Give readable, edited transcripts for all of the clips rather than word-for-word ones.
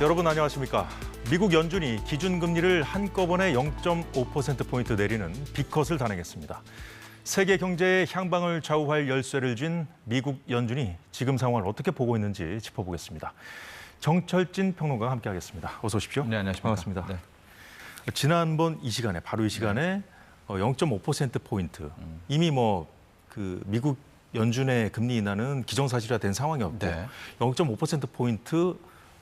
여러분 안녕하십니까? 미국 연준이 기준금리를 한꺼번에 0.5%포인트 내리는 빅컷을 단행했습니다. 세계 경제의 향방을 좌우할 열쇠를 쥔 미국 연준이 지금 상황을 어떻게 보고 있는지 짚어보겠습니다. 정철진 평론가와 함께하겠습니다. 어서 오십시오. 네, 안녕하십니까. 반갑습니다. 네. 지난번 이 시간에, 바로 이 시간에 0.5%포인트, 이미 그 미국 연준의 금리 인하는 기정사실화된 상황이었고 네. 0.5%포인트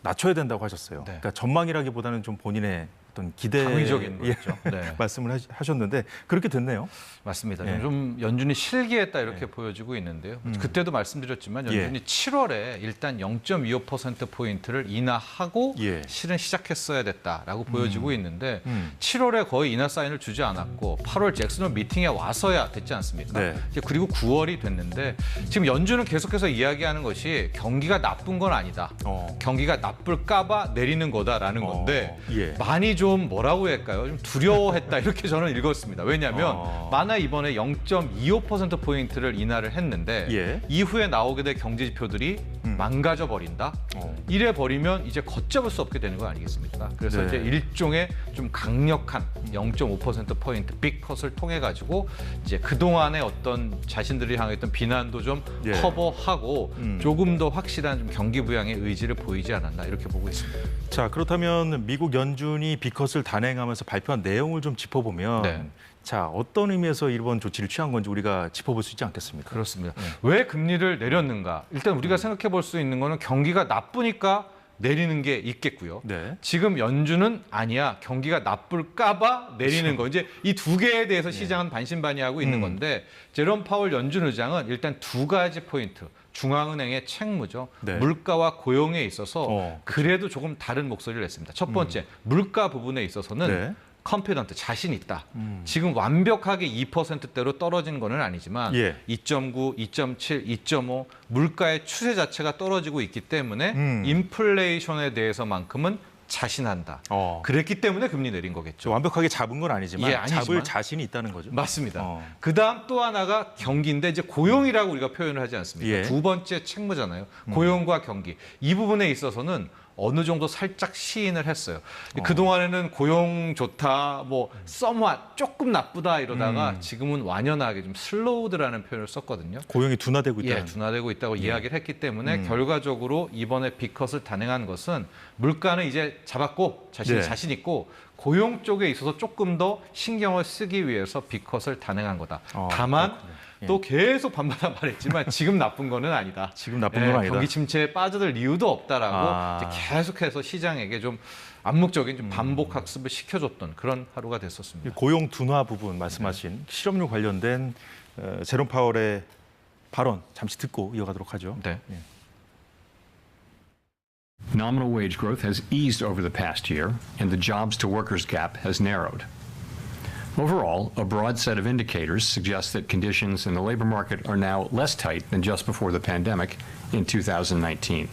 낮춰야 된다고 하셨어요. 네. 그러니까 전망이라기보다는 좀 본인의 어떤 기대 당위적인 거죠. 네. 말씀을 하셨는데 그렇게 됐네요. 맞습니다. 예. 좀 연준이 실기했다 이렇게 보여지고 있는데요. 그때도 말씀드렸지만 연준이 7월에 일단 0.25%포인트를 인하하고 예. 실은 시작했어야 됐다라고 보여지고 있는데 7월에 거의 인하 사인을 주지 않았고 8월 잭슨홀 미팅에 와서야 됐지 않습니까? 네. 이제 그리고 9월이 됐는데 지금 연준은 계속해서 이야기하는 것이 경기가 나쁜 건 아니다. 경기가 나쁠까 봐 내리는 거다라는 건데 예. 많이 좀 뭐라고 할까요? 좀 두려워했다 이렇게 저는 읽었습니다. 왜냐하면 만약 이번에 0.25%포인트를 인하를 했는데 예. 이후에 나오게 될 경제 지표들이 망가져 버린다. 이래 버리면 이제 걷잡을 수 없게 되는 거 아니겠습니까? 그래서 네. 이제 일종의 좀 강력한 0.5%포인트 빅컷을 통해 가지고 이제 그동안의 어떤 자신들이 향했던 비난도 좀 예. 커버하고 조금 더 확실한 좀 경기 부양의 의지를 보이지 않았나 이렇게 보고 있습니다. 자, 그렇다면 미국 연준이 빅컷을 단행하면서 발표한 내용을 좀 짚어보면 네. 자, 어떤 의미에서 이번 조치를 취한 건지 우리가 짚어볼 수 있지 않겠습니까? 그렇습니다. 왜 금리를 내렸는가? 일단 우리가 생각해 볼 수 있는 거는 경기가 나쁘니까 내리는 게 있겠고요. 네. 지금 연준은 아니야. 경기가 나쁠까 봐 내리는 거. 이제 이 두 개에 대해서 시장은 반신반의하고 있는 건데 제롬 파월 연준 의장은 일단 두 가지 포인트. 중앙은행의 책무죠. 네. 물가와 고용에 있어서 그래도 조금 다른 목소리를 냈습니다. 첫 번째, 물가 부분에 있어서는 네. 컨피던트, 자신 있다. 지금 완벽하게 2%대로 떨어진 거는 아니지만 예. 2.9, 2.7, 2.5 물가의 추세 자체가 떨어지고 있기 때문에 인플레이션에 대해서만큼은 자신한다. 그랬기 때문에 금리 내린 거겠죠. 완벽하게 잡은 건 아니지만, 예, 아니지만. 잡을 자신이 있다는 거죠. 맞습니다. 그다음 또 하나가 경기인데 이제 고용이라고 우리가 표현을 하지 않습니까? 예. 두 번째 책무잖아요. 고용과 경기. 이 부분에 있어서는 어느 정도 살짝 시인을 했어요. 그동안에는 고용 좋다, 뭐 somewhat 조금 나쁘다 이러다가 지금은 완연하게 좀 슬로우드라는 표현을 썼거든요. 고용이 둔화되고 있다는. 예, 둔화되고 있다고 이야기를 했기 때문에 결과적으로 이번에 빅컷을 단행한 것은 물가는 이제 잡았고 네. 자신 있고 고용 쪽에 있어서 조금 더 신경을 쓰기 위해서 빅컷을 단행한 거다. 다만 또 계속 반복하다 말했지만 지금 나쁜 거는 아니다. 지금 나쁜 건 아니다. 경기 침체에 빠져들 이유도 없다라고 이제 계속해서 시장에게 좀 암묵적인 좀 반복 학습을 시켜줬던 그런 하루가 됐었습니다. 고용 둔화 부분 말씀하신 실업률 관련된 제롬 파월의 발언 잠시 듣고 이어가도록 하죠. 네. Nominal wage growth has eased over the past year, and the jobs to workers gap has narrowed. Overall, a broad set of indicators suggest that conditions in the labor market are now less tight than just before the pandemic in 2019.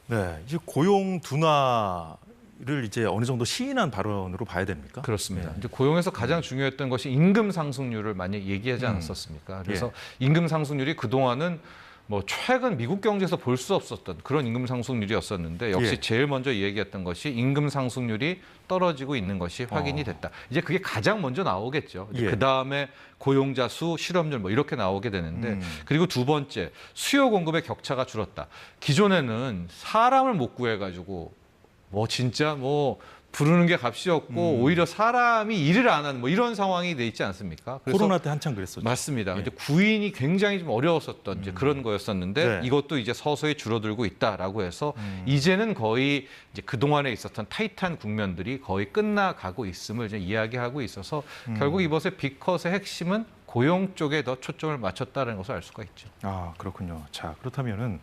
네, 이제 고용 둔화를 이제 어느 정도 시인한 발언으로 봐야 됩니까? 그렇습니다. 이제 고용에서 가장 중요했던 것이 임금 상승률을 많이 얘기하지 않았었습니까? 그래서 임금 상승률이 그동안은 뭐 최근 미국 경제에서 볼 수 없었던 그런 임금 상승률이었었는데 역시 제일 먼저 얘기했던 것이 임금 상승률이 떨어지고 있는 것이 확인이 됐다. 이제 그게 가장 먼저 나오겠죠. 그 다음에 고용자 수, 실업률 뭐 이렇게 나오게 되는데 그리고 두 번째 수요 공급의 격차가 줄었다. 기존에는 사람을 못 구해가지고 뭐 진짜 뭐 부르는 게 값이 없고 오히려 사람이 일을 안 하는 뭐 이런 상황이 돼 있지 않습니까? 그래서 코로나 때 한창 그랬었죠. 맞습니다. 이제 구인이 굉장히 좀 어려웠었던 이제 그런 거였었는데 네. 이것도 이제 서서히 줄어들고 있다라고 해서 이제는 거의 이제 그 동안에 있었던 타이트한 국면들이 거의 끝나가고 있음을 이제 이야기하고 있어서 결국 이번에 빅컷의 핵심은 고용 쪽에 더 초점을 맞췄다는 것을 알 수가 있죠. 아, 그렇군요. 자, 그렇다면은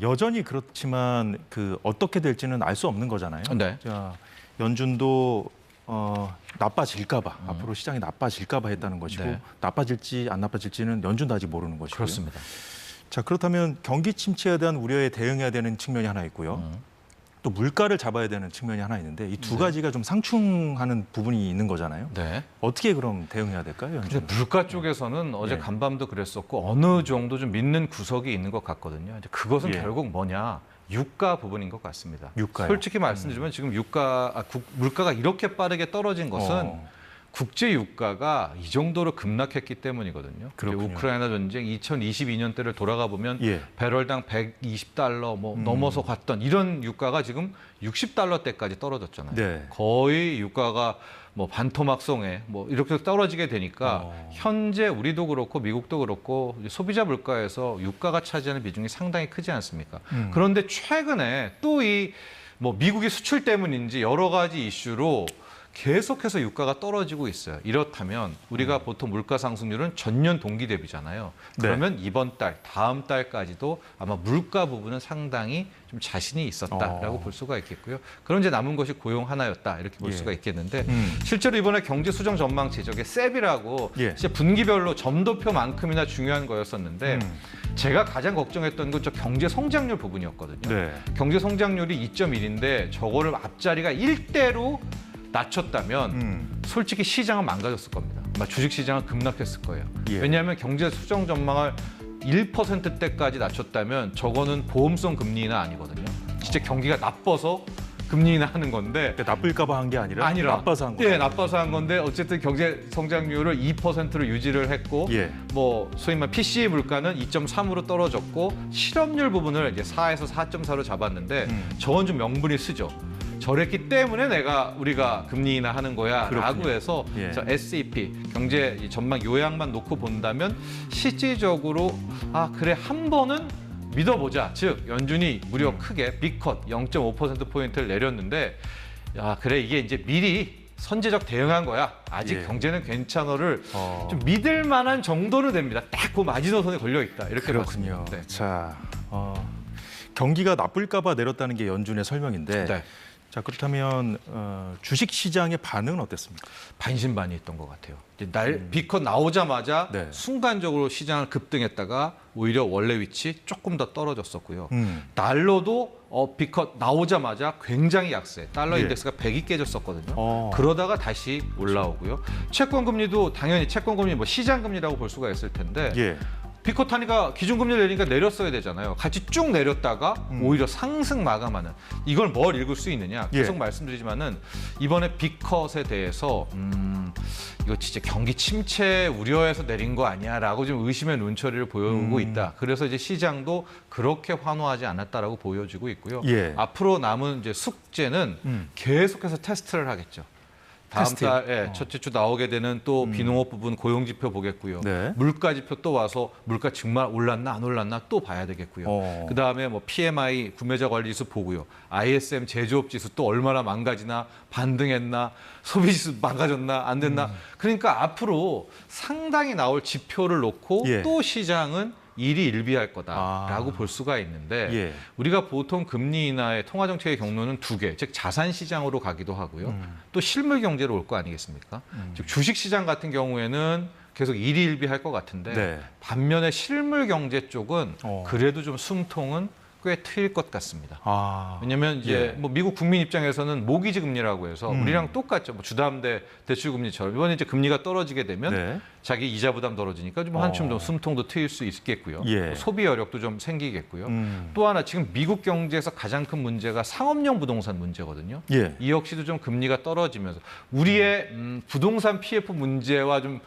여전히 그렇지만 어떻게 될지는 알 수 없는 거잖아요. 네. 자, 연준도 나빠질까 봐 앞으로 시장이 나빠질까 봐 했다는 것이고 네. 나빠질지 안 나빠질지는 연준도 아직 모르는 것이고요. 그렇습니다. 자, 그렇다면 경기 침체에 대한 우려에 대응해야 되는 측면이 하나 있고요. 또 물가를 잡아야 되는 측면이 하나 있는데 이 두 가지가 좀 상충하는 부분이 있는 거잖아요. 네. 어떻게 그럼 대응해야 될까요? 근데 물가 쪽에서는 어제 간밤도 그랬었고 어느 정도 좀 믿는 구석이 있는 것 같거든요. 이제 그것은 결국 뭐냐? 유가 부분인 것 같습니다. 유가요? 솔직히 말씀드리면 지금 물가가 이렇게 빠르게 떨어진 것은 국제 유가가 이 정도로 급락했기 때문이거든요. 그렇군요. 우크라이나 전쟁 2022년 때를 돌아가 보면 예. 배럴당 120달러 뭐 넘어서 갔던 이런 유가가 지금 60달러대까지 떨어졌잖아요. 네. 거의 유가가 뭐 반토막송에 뭐 이렇게 떨어지게 되니까 현재 우리도 그렇고 미국도 그렇고 소비자 물가에서 유가가 차지하는 비중이 상당히 크지 않습니까? 그런데 최근에 또 이 뭐 미국의 수출 때문인지 여러 가지 이슈로 계속해서 유가가 떨어지고 있어요. 이렇다면 우리가 보통 물가 상승률은 전년 동기 대비잖아요. 그러면 이번 달, 다음 달까지도 아마 물가 부분은 상당히 좀 자신이 있었다라고 볼 수가 있겠고요. 그럼 이제 남은 것이 고용 하나였다 이렇게 볼 수가 있겠는데 실제로 이번에 경제 수정 전망치 저게 셉이라고 진짜 분기별로 점도표만큼이나 중요한 거였었는데 제가 가장 걱정했던 건 저 경제 성장률 부분이었거든요. 네. 경제 성장률이 2.1인데 저거를 앞자리가 1대로 낮췄다면 솔직히 시장은 망가졌을 겁니다. 아마 주식 시장은 급락했을 거예요. 예. 왜냐하면 경제 수정 전망을 1%대까지 낮췄다면 저거는 보험성 금리 인하 아니거든요. 진짜 경기가 나빠서 금리 인하 하는 건데 그러니까 나쁠까봐 한 게 아니라 나빠서 한 거예요. 네, 나빠서 한 건데 어쨌든 경제 성장률을 2%로 유지를 했고 예. 뭐 소위 말 PCE 물가는 2.3으로 떨어졌고 실업률 부분을 이제 4에서 4.4로 잡았는데 저건 좀 명분이 쓰죠. 저랬기 때문에 우리가 금리 인하 하는 거야라고 그렇군요. 해서 예. SEP 경제 전망 요약만 놓고 본다면 실질적으로 그래 한 번은 믿어보자. 즉 연준이 무려 크게 빅컷 0.5%포인트를 내렸는데 그래 이게 이제 미리 선제적 대응한 거야. 아직 예. 경제는 괜찮어를 좀 믿을 만한 정도는 됩니다. 딱 그 마지노선에 걸려 있다. 이렇게 그렇군요. 봤습니다. 네. 자, 경기가 나쁠까봐 내렸다는 게 연준의 설명인데 네. 자, 그렇다면 주식 시장의 반응은 어땠습니까? 반신반의했던 것 같아요. 빅컷 나오자마자 네. 순간적으로 시장을 급등했다가 오히려 원래 위치 조금 더 떨어졌었고요. 음. 달러도 빅컷 나오자마자 굉장히 약세. 달러 예. 인덱스가 100이 깨졌었거든요. 어. 그러다가 다시 올라오고요. 채권 금리도 당연히 채권 금리 뭐 시장 금리라고 볼 수가 있을 텐데 예. 빅컷 하니까 기준금리를 내리니까 내렸어야 되잖아요. 같이 쭉 내렸다가 오히려 상승 마감하는 이걸 뭘 읽을 수 있느냐 계속 예. 말씀드리지만은 이번에 빅컷에 대해서 이거 진짜 경기 침체 우려해서 내린 거 아니야라고 좀 의심의 눈초리를 보여오고 있다. 그래서 이제 시장도 그렇게 환호하지 않았다라고 보여지고 있고요. 예. 앞으로 남은 이제 숙제는 계속해서 테스트를 하겠죠. 다음 테스트요? 달 첫째 주 나오게 되는 또 비농업 부분 고용 지표 보겠고요. 네. 물가 지표 또 와서 물가 정말 올랐나 안 올랐나 또 봐야 되겠고요. 그다음에 뭐 PMI 구매자 관리 지수 보고요. ISM 제조업 지수 또 얼마나 망가지나 반등했나 소비 지수 망가졌나 안 됐나. 그러니까 앞으로 상당히 나올 지표를 놓고 예. 또 시장은 일희일비할 거다라고 볼 수가 있는데 예. 우리가 보통 금리 인하의 통화 정책의 경로는 두 개, 즉 자산 시장으로 가기도 하고요. 또 실물 경제로 올 거 아니겠습니까? 즉 주식 시장 같은 경우에는 계속 일희일비할 것 같은데 네. 반면에 실물 경제 쪽은 어. 그래도 좀 숨통은 꽤 트일 것 같습니다. 왜냐하면 이제 예. 뭐 미국 국민 입장에서는 모기지 금리라고 해서 우리랑 똑같죠. 뭐 주담대 대출 금리처럼 이번에 이제 금리가 떨어지게 되면 네. 자기 이자 부담 떨어지니까 좀 한층 더 숨통도 트일 수 있겠고요. 예. 소비 여력도 좀 생기겠고요. 또 하나 지금 미국 경제에서 가장 큰 문제가 상업용 부동산 문제거든요. 예. 이 역시도 좀 금리가 떨어지면서 우리의 부동산 PF 문제와 좀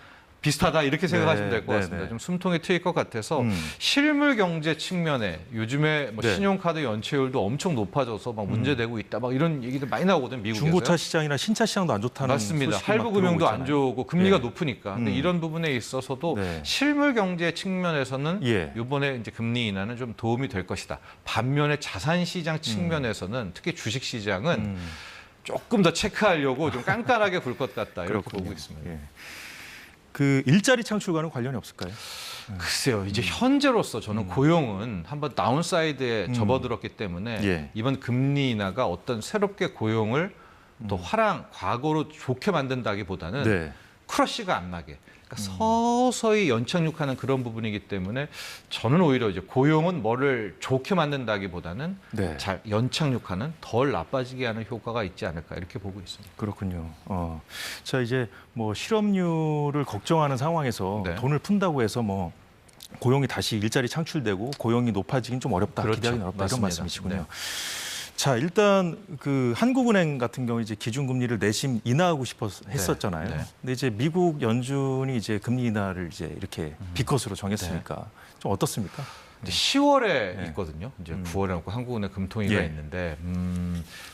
비슷하다 이렇게 생각하시면 될 것 네, 같습니다. 네. 좀 숨통이 트일 것 같아서 실물 경제 측면에 요즘에 뭐 네. 신용카드 연체율도 엄청 높아져서 막 문제되고 있다. 막 이런 얘기들 많이 나오거든요. 미국에서. 중고차 시장이나 신차 시장도 안 좋다는 맞습니다. 소식이 막 할부 금융도 들어오고 안 있잖아요. 좋고 금리가 예. 높으니까. 근데 이런 부분에 있어서도 네. 실물 경제 측면에서는 예. 이번에 이제 금리 인하는 좀 도움이 될 것이다. 반면에 자산 시장 측면에서는 특히 주식 시장은 조금 더 체크하려고 좀 깐깐하게 볼 것 같다. 이렇게 그렇군요. 보고 있습니다. 예. 그 일자리 창출과는 관련이 없을까요? 글쎄요, 이제 현재로서 저는 고용은 한번 다운사이드에 접어들었기 때문에 예. 이번 금리 인하가 어떤 새롭게 고용을 또 과거로 좋게 만든다기보다는 네. 크러쉬가 안 나게 그러니까 서서히 연착륙하는 그런 부분이기 때문에 저는 오히려 이제 고용은 뭐를 좋게 만든다기보다는 네. 잘 연착륙하는 덜 나빠지게 하는 효과가 있지 않을까 이렇게 보고 있습니다. 그렇군요. 자, 이제 뭐 실업률을 걱정하는 상황에서 네. 돈을 푼다고 해서 뭐 고용이 다시 일자리 창출되고 고용이 높아지긴 좀 어렵다, 그렇죠. 기대하기는 어렵다 이런 맞습니다. 말씀이시군요. 네. 자, 일단 그 한국은행 같은 경우 이제 기준금리를 내심 인하하고 싶어 했었잖아요. 네. 근데 이제 미국 연준이 이제 금리 인하를 이제 이렇게 B컷으로 정했으니까 좀 어떻습니까? 이제 10월에 네. 있거든요. 이제 9월에 없고 한국은행 금통위가 예. 있는데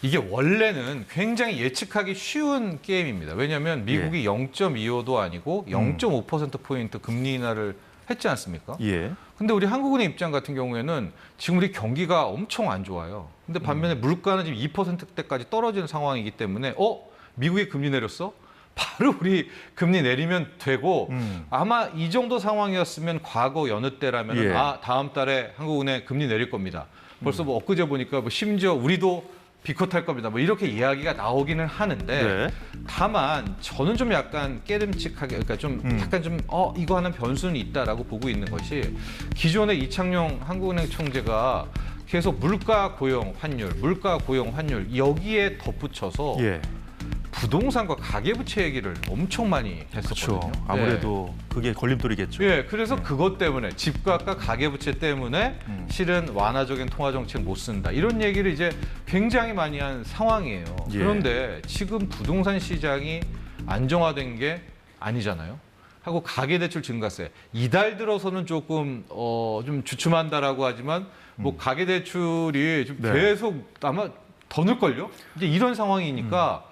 이게 원래는 굉장히 예측하기 쉬운 게임입니다. 왜냐하면 미국이 0.25도 아니고 0.5%포인트 금리 인하를 했지 않습니까? 예. 근데 우리 한국은행 입장 같은 경우에는 지금 우리 경기가 엄청 안 좋아요. 근데 반면에 물가는 지금 2%대까지 떨어지는 상황이기 때문에 미국이 금리 내렸어? 바로 우리 금리 내리면 되고 아마 이 정도 상황이었으면 과거 여느 때라면 예. 다음 달에 한국은행 금리 내릴 겁니다. 벌써 뭐 엊그제 보니까 뭐 심지어 우리도 비컷 할 겁니다. 뭐 이렇게 이야기가 나오기는 하는데 네. 다만 저는 좀 약간 깨름칙하게 그러니까 좀 약간 좀 이거 하는 변수는 있다라고 보고 있는 것이 기존의 이창용 한국은행 총재가 계속 물가 고용 환율 여기에 덧붙여서 예. 부동산과 가계부채 얘기를 엄청 많이 했었거든요. 그렇죠. 아무래도 그게 걸림돌이겠죠. 예, 그래서 그것 때문에 집값과 가계부채 때문에 실은 완화적인 통화 정책 못 쓴다 이런 얘기를 이제 굉장히 많이 한 상황이에요. 예. 그런데 지금 부동산 시장이 안정화된 게 아니잖아요. 하고 가계대출 증가세 이달 들어서는 조금 좀 주춤한다라고 하지만 뭐 가계대출이 좀 네. 계속 아마 더 늘걸요. 이제 이런 상황이니까.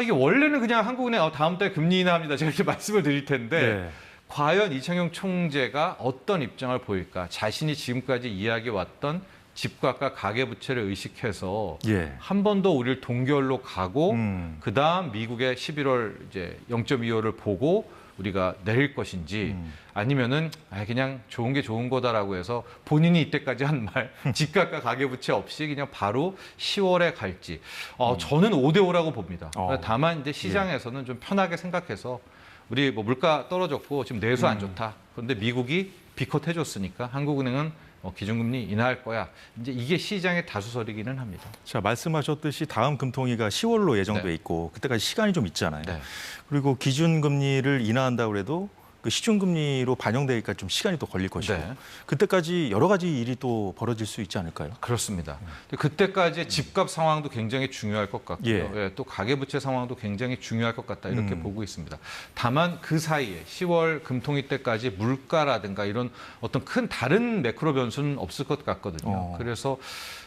이게 원래는 그냥 한국은행 다음 달 금리 인하합니다. 제가 이렇게 말씀을 드릴 텐데 네. 과연 이창용 총재가 어떤 입장을 보일까? 자신이 지금까지 이야기해왔던 집값과 가계부채를 의식해서 예. 한 번 더 우리를 동결로 가고 그다음 미국의 11월 이제 0.25를 보고 우리가 내릴 것인지 아니면은 그냥 좋은 게 좋은 거다라고 해서 본인이 이때까지 한 말 집값과 가계부채 없이 그냥 바로 10월에 갈지 저는 5대5라고 봅니다. 다만 이제 시장에서는 좀 편하게 생각해서 우리 뭐 물가 떨어졌고 지금 내수 안 좋다. 그런데 미국이 비컷 해줬으니까 한국은행은 기준금리 인하할 거야. 이제 이게 시장의 다수설이기는 합니다. 자, 말씀하셨듯이 다음 금통위가 10월로 예정돼 네. 있고 그때까지 시간이 좀 있잖아요. 네. 그리고 기준금리를 인하한다고 해도 그 시중금리로 반영되기까지 좀 시간이 또 걸릴 것이고 네. 그때까지 여러 가지 일이 또 벌어질 수 있지 않을까요? 그렇습니다. 그때까지 집값 상황도 굉장히 중요할 것 같고요. 예. 또 가계부채 상황도 굉장히 중요할 것 같다 이렇게 보고 있습니다. 다만 그 사이에 10월 금통위 때까지 물가라든가 이런 어떤 큰 다른 매크로 변수는 없을 것 같거든요. 그래서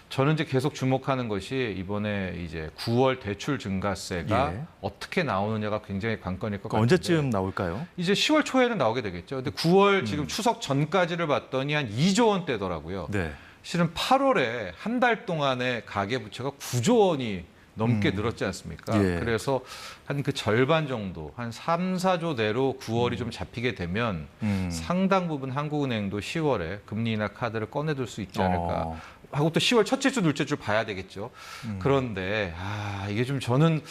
저는 이제 계속 주목하는 것이 이번에 이제 9월 대출 증가세가 예. 어떻게 나오느냐가 굉장히 관건일 것 그러니까 같은데 언제쯤 나올까요? 이제 10월 초에는 나오게 되겠죠. 근데 9월 지금 추석 전까지를 봤더니 한 2조 원대더라고요. 네. 실은 8월에 한 달 동안의 가계부채가 9조 원이 넘게 늘었지 않습니까? 예. 그래서 한 그 절반 정도, 한 3, 4조 대로 9월이 좀 잡히게 되면 상당 부분 한국은행도 10월에 금리 인하 카드를 꺼내둘 수 있지 않을까. 하고 또 10월 첫째 주, 둘째 주 봐야 되겠죠. 그런데 이게 좀 저는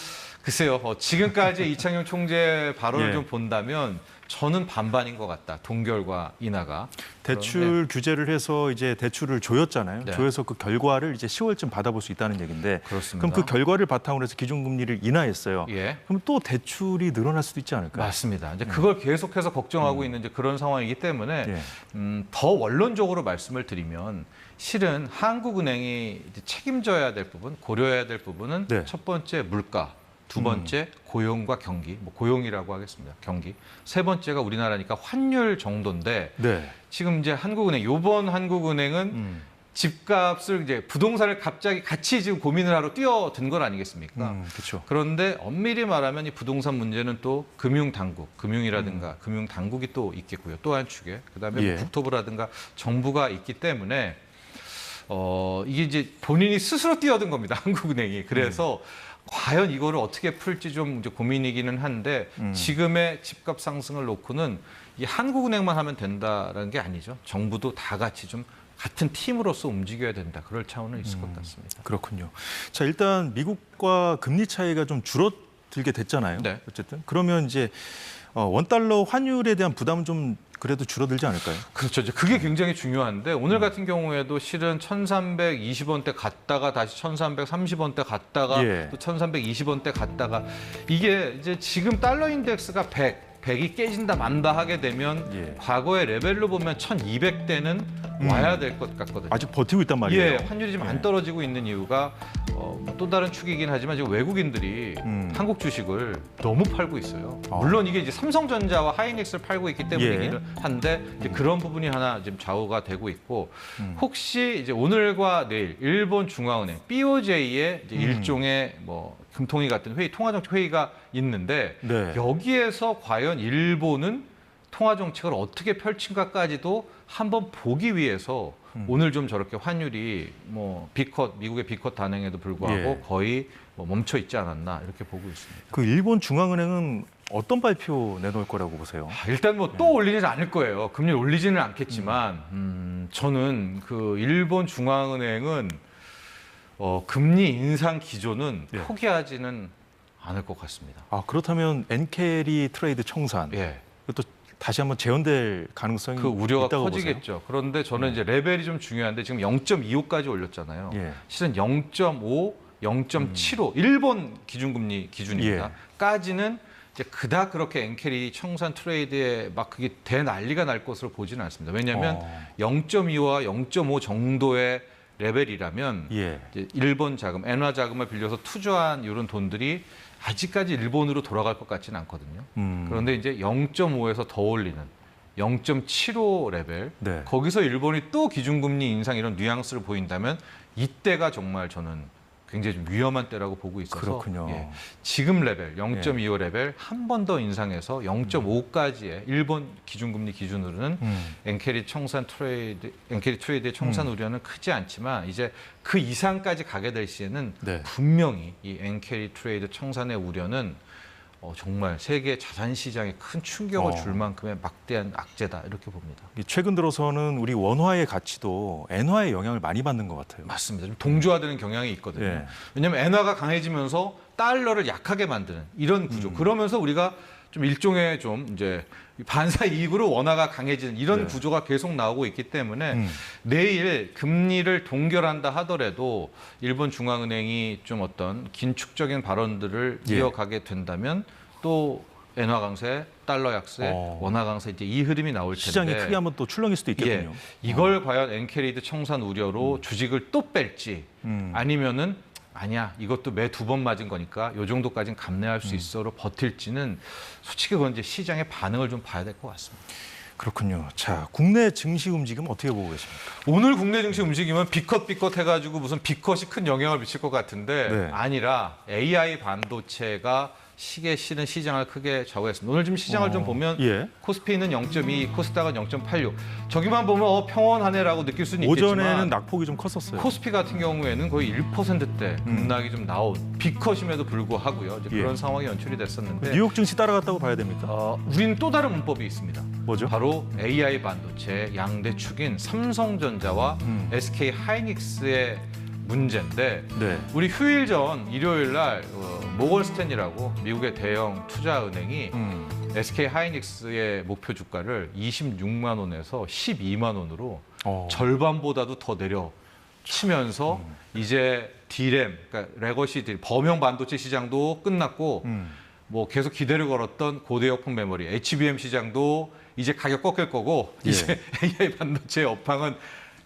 글쎄요. 지금까지 이창용 총재 발언을 예. 좀 본다면 저는 반반인 것 같다. 동결과 인하가. 대출 규제를 해서 이제 대출을 조였잖아요. 네. 조여서 그 결과를 이제 10월쯤 받아볼 수 있다는 얘기인데 그렇습니다. 그럼 그 결과를 바탕으로 해서 기준금리를 인하했어요. 예. 그럼 또 대출이 늘어날 수도 있지 않을까요? 맞습니다. 이제 그걸 계속해서 걱정하고 있는 이제 그런 상황이기 때문에 예. 더 원론적으로 말씀을 드리면 실은 한국은행이 이제 책임져야 될 부분, 고려해야 될 부분은 네. 첫 번째 물가, 두 번째 고용과 경기, 뭐 고용이라고 하겠습니다. 경기. 세 번째가 우리나라니까 환율 정도인데 네. 지금 이제 한국은행, 요번 한국은행은 집값을 이제 부동산을 갑자기 같이 지금 고민을 하러 뛰어든 건 아니겠습니까? 그렇죠. 그런데 엄밀히 말하면 이 부동산 문제는 또 금융당국, 금융이라든가 금융당국이 또 있겠고요. 또 한 축에. 그다음에 예. 뭐 국토부라든가 정부가 있기 때문에 이게 이제 본인이 스스로 뛰어든 겁니다. 한국은행이. 그래서 과연 이거를 어떻게 풀지 좀 이제 고민이기는 한데 지금의 집값 상승을 놓고는 이 한국은행만 하면 된다라는 게 아니죠. 정부도 다 같이 좀 같은 팀으로서 움직여야 된다. 그럴 차원은 있을 것 같습니다. 그렇군요. 자, 일단 미국과 금리 차이가 좀 줄어들게 됐잖아요. 네. 어쨌든 그러면 이제 원달러 환율에 대한 부담은 좀 그래도 줄어들지 않을까요? 그렇죠. 이제 그게 굉장히 중요한데 오늘 같은 경우에도 실은 1,320원대 갔다가 다시 1,330원대 갔다가 예. 또 1,320원대 갔다가 이게 이제 지금 달러 인덱스가 100 100이 깨진다 만다 하게 되면 예. 과거의 레벨로 보면 1200대는 와야 될 것 같거든요. 아직 버티고 있단 말이에요. 예, 환율이 지금 예. 안 떨어지고 있는 이유가 또 다른 축이긴 하지만 지금 외국인들이 한국 주식을 너무 팔고 있어요. 물론 이게 이제 삼성전자와 하이닉스를 팔고 있기 때문이긴 예. 한데 이제 그런 부분이 하나 지금 좌우가 되고 있고 혹시 이제 오늘과 내일 일본 중앙은행 BOJ의 이제 일종의 뭐 금통위 같은 회의, 통화정책 회의가 있는데 네. 여기에서 과연 일본은 통화정책을 어떻게 펼친가까지도 한번 보기 위해서 오늘 좀 저렇게 환율이 뭐 미국의 비컷 단행에도 불구하고 예. 거의 뭐 멈춰 있지 않았나 이렇게 보고 있습니다. 그 일본 중앙은행은 어떤 발표 내놓을 거라고 보세요? 일단 뭐 또 올리지 않을 거예요. 금리 올리지는 않겠지만 저는 그 일본 중앙은행은 금리 인상 기조는 예. 포기하지는 않을 것 같습니다. 아, 그렇다면 엔캐리 트레이드 청산 예. 또 다시 한번 재현될 가능성이 그 우려가 있다고 커지겠죠. 그런데 저는 이제 레벨이 좀 중요한데 지금 0.25까지 올렸잖아요. 보세요? 예. 실은 0.5, 0.75 일본 기준금리 기준입니다. 예. 까지는 이제 그닥 그렇게 엔캐리 청산 트레이드에 막 그게 대난리가 날 것으로 보지는 않습니다. 왜냐하면 0.25와 0.5 정도의 레벨이라면 예. 이제 일본 자금, 엔화 자금을 빌려서 투자한 이런 돈들이 아직까지 일본으로 돌아갈 것 같지는 않거든요. 그런데 이제 0.5에서 더 올리는 0.75 레벨, 네. 거기서 일본이 또 기준금리 인상 이런 뉘앙스를 보인다면 이때가 정말 저는 굉장히 좀 위험한 때라고 보고 있어서 그렇군요. 예, 지금 레벨 0.25 레벨 한 번 더 인상해서 0.5까지의 일본 기준금리 기준으로는 엔캐리 트레이드의 청산 우려는 크지 않지만 이제 그 이상까지 가게 될 시에는 네. 분명히 이 엔캐리 트레이드 청산의 우려는 정말 세계 자산 시장에 큰 충격을 줄 만큼의 막대한 악재다 이렇게 봅니다. 최근 들어서는 우리 원화의 가치도 엔화의 영향을 많이 받는 것 같아요. 맞습니다. 좀 동조화되는 경향이 있거든요. 예. 왜냐하면 엔화가 강해지면서 달러를 약하게 만드는 이런 구조. 그러면서 우리가 좀 일종의 좀 이제 반사 이익으로 원화가 강해지는 이런 네. 구조가 계속 나오고 있기 때문에 내일 금리를 동결한다 하더라도 일본 중앙은행이 좀 어떤 긴축적인 발언들을 예. 이어가게 된다면 또 엔화 강세, 달러 약세, 원화 강세 이제 이 흐름이 나올 텐데 시장이 크게 한번 또 출렁일 수도 있겠군요. 이걸 과연 엔캐리드 청산 우려로 주식을 또 뺄지 아니면은 아니야 이것도 매 2번 맞은 거니까 요 정도까지는 감내할 수 있어로 버틸지는 솔직히 그건 이제 시장의 반응을 좀 봐야 될 것 같습니다. 그렇군요. 자, 국내 증시 움직임 어떻게 보고 계십니까? 오늘 국내 증시 움직임은 비컷 해가지고 무슨 비컷이 큰 영향을 미칠 것 같은데 네. 아니라 AI 반도체가 시계 실은 시장을 크게 좌우했습니다. 오늘 지금 시장을 좀 보면 예. 코스피는 0.2, 코스닥은 0.86. 저기만 보면 평온하네라고 느낄 수는 있겠지만 오전에는 낙폭이 좀 컸었어요. 코스피 같은 경우에는 거의 1%대 급락이 좀 나온 비컷임에도 불구하고요. 이제 그런 예. 상황이 연출이 됐었는데 뉴욕 증시 따라갔다고 봐야 됩니까? 우리는 또 다른 문법이 있습니다. 뭐죠? 바로 AI 반도체 양대 축인 삼성전자와 SK 하이닉스의 문제인데 네. 우리 휴일 전 일요일 날 모건 스탠리라고 미국의 대형 투자은행이 SK 하이닉스의 목표 주가를 26만 원에서 12만 원으로 절반보다도 더 내려 치면서 이제 D램, 그러니까 레거시 딜, 범용 반도체 시장도 끝났고 뭐 계속 기대를 걸었던 고대역폭 메모리, HBM 시장도 이제 가격 꺾일 거고 예. 이제 AI 반도체 업황은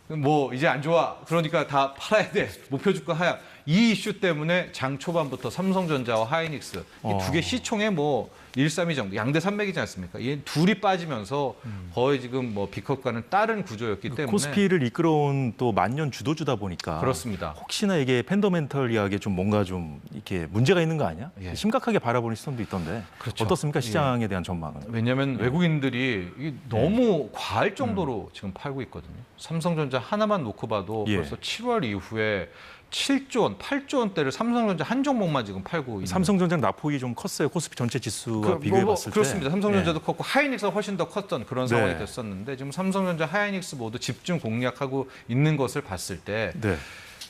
뭐 이제 안 좋아. 그러니까 다 팔아야 돼. 목표 주가 하락. 이 이슈 때문에 장 초반부터 삼성전자와 하이닉스 이 두 개 시총에 뭐 132 정도, 양대 산맥이지 않습니까? 이 둘이 빠지면서 거의 지금 뭐 비컷과는 다른 구조였기 때문에 코스피를 이끌어온 또 만년 주도주다 보니까 그렇습니다. 혹시나 이게 팬더멘털리하게 좀 뭔가 좀 이렇게 문제가 있는 거 아니야? 예. 심각하게 바라보는 시선도 있던데 그렇죠. 어떻습니까? 시장에 대한 전망은? 왜냐하면 외국인들이 이게 너무 과할 정도로 지금 팔고 있거든요. 삼성전자 하나만 놓고 봐도 예. 벌써 7월 이후에 7조 원, 8조 원대를 삼성전자 한 종목만 지금 팔고 있는 삼성전자 낙폭이 좀 컸어요. 코스피 전체 지수와 비교해 봤을 때. 그렇습니다. 삼성전자도 컸고 하이닉스가 훨씬 더 컸던 그런 상황이 네. 됐었는데 지금 삼성전자, 하이닉스 모두 집중 공략하고 있는 것을 봤을 때 네.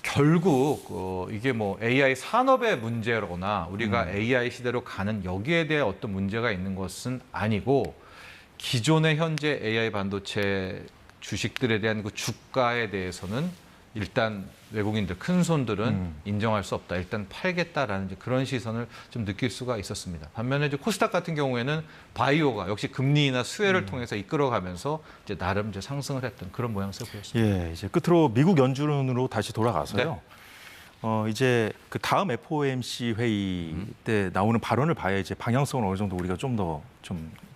결국 이게 뭐 AI 산업의 문제로나 우리가 AI 시대로 가는 여기에 대해 어떤 문제가 있는 것은 아니고 기존의 현재 AI 반도체 주식들에 대한 그 주가에 대해서는 일단 외국인들 큰 손들은 인정할 수 없다. 일단 팔겠다라는 이제 그런 시선을 좀 느낄 수가 있었습니다. 반면에 이제 코스닥 같은 경우에는 바이오가 역시 금리나 수혜를 통해서 이끌어가면서 이제 나름 이제 상승을 했던 그런 모양새 보였습니다. 예, 이제 끝으로 미국 연준으로 다시 돌아가서요. 이제 그 다음 FOMC 회의 때 나오는 발언을 봐야 이제 방향성을 어느 정도 우리가 좀 더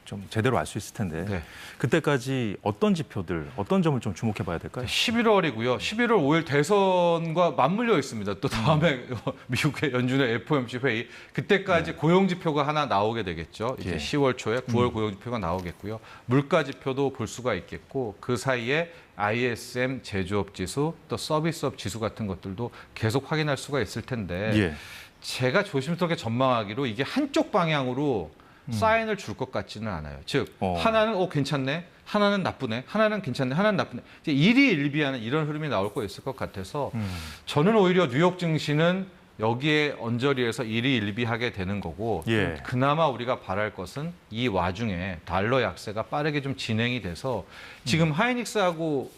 좀 제대로 알 수 있을 텐데 네. 그때까지 어떤 지표들, 어떤 점을 좀 주목해 봐야 될까요? 11월이고요. 11월 5일 대선과 맞물려 있습니다. 또 다음에 미국의 연준의 FOMC 회의 그때까지 고용 지표가 하나 나오게 되겠죠. 이제 예. 10월 초에 9월 고용 지표가 나오겠고요. 물가 지표도 볼 수가 있겠고 그 사이에 ISM 제조업 지수 또 서비스업 지수 같은 것들도 계속 확인할 수가 있을 텐데 예. 제가 조심스럽게 전망하기로 이게 한쪽 방향으로 사인을 줄 것 같지는 않아요. 즉 하나는 괜찮네, 하나는 나쁘네, 하나는 괜찮네, 하나는 나쁘네. 이제 일희일비하는 이런 흐름이 나올 거 있을 것 같아서 저는 오히려 뉴욕 증시는 여기에 언저리에서 일희일비하게 되는 거고 예. 그나마 우리가 바랄 것은 이 와중에 달러 약세가 빠르게 좀 진행이 돼서 지금 하이닉스하고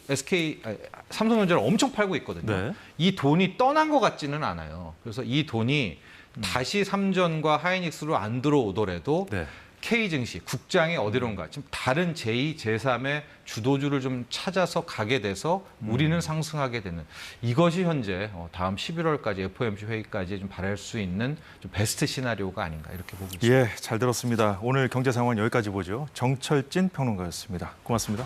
삼성전자를 엄청 팔고 있거든요. 네. 이 돈이 떠난 것 같지는 않아요. 그래서 이 돈이 다시 삼전과 하이닉스로 안 들어오더라도 네. K증시, 국장이 어디론가 지금 다른 제2, 제3의 주도주를 좀 찾아서 가게 돼서 우리는 상승하게 되는 이것이 현재 다음 11월까지 FOMC 회의까지 좀 바랄 수 있는 좀 베스트 시나리오가 아닌가 이렇게 보고 있습니다. 예, 잘 들었습니다. 오늘 경제 상황 여기까지 보죠. 정철진 평론가였습니다. 고맙습니다.